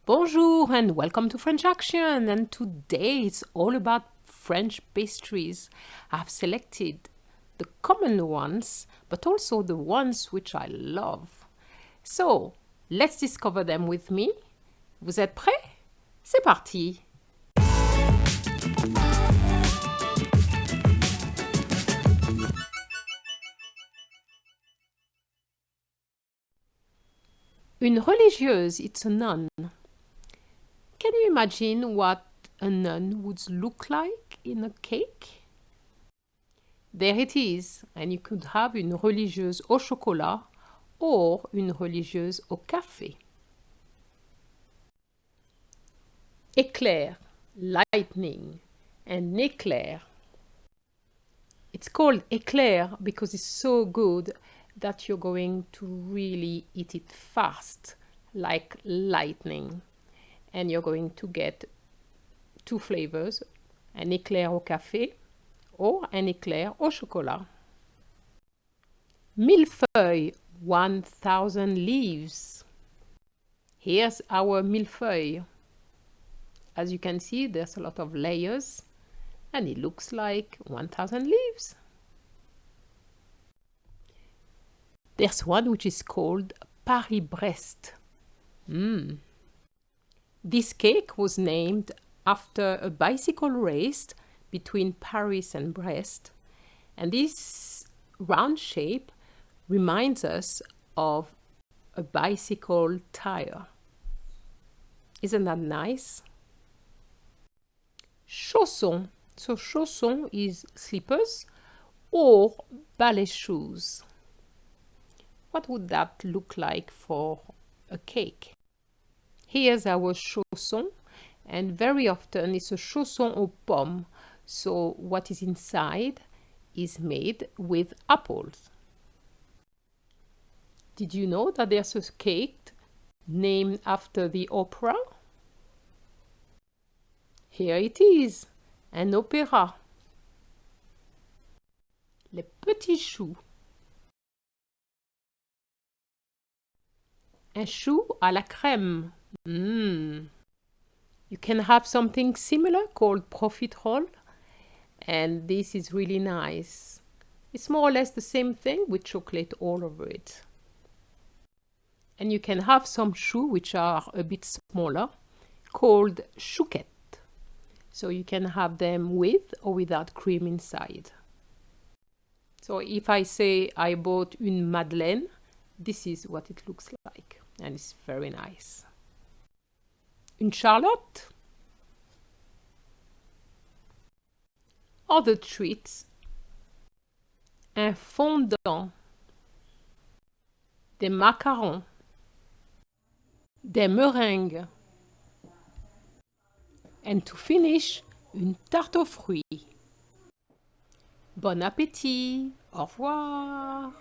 Bonjour and welcome to French Action, and today it's all about French pastries. I've selected the common ones but also the ones which I love. So let's discover them with me. Vous êtes prêts? C'est parti! Une religieuse, it's a nun. Can you imagine what a nun would look like in a cake? There it is, and you could have une religieuse au chocolat or une religieuse au café. Éclair, lightning, and éclair. It's called éclair because it's so good that you're going to really eat it fast, like lightning. And you're going to get two flavors, un éclair au café or un éclair au chocolat. Millefeuille, 1000 leaves. Here's our millefeuille. As you can see, there's a lot of layers and it looks like 1000 leaves. There's one which is called Paris-Brest. This cake was named after a bicycle race between Paris and Brest, and this round shape reminds us of a bicycle tire. Isn't that nice? Chausson. So chausson is slippers or ballet shoes. What would that look like for a cake? Here's our chausson, and very often it's a chausson aux pommes. So what is inside is made with apples. Did you know that there's a cake named after the opera? Here it is, un opéra. Les petits choux. Un chou à la crème. You can have something similar called profiterole, and this is really nice. It's more or less the same thing with chocolate all over it. And you can have some choux which are a bit smaller, called chouquettes. So you can have them with or without cream inside. So if I say I bought une madeleine, this is what it looks like, and it's very nice. Une charlotte. Other treats. Un fondant. Des macarons. Des meringues. And to finish, une tarte aux fruits. Bon appétit! Au revoir!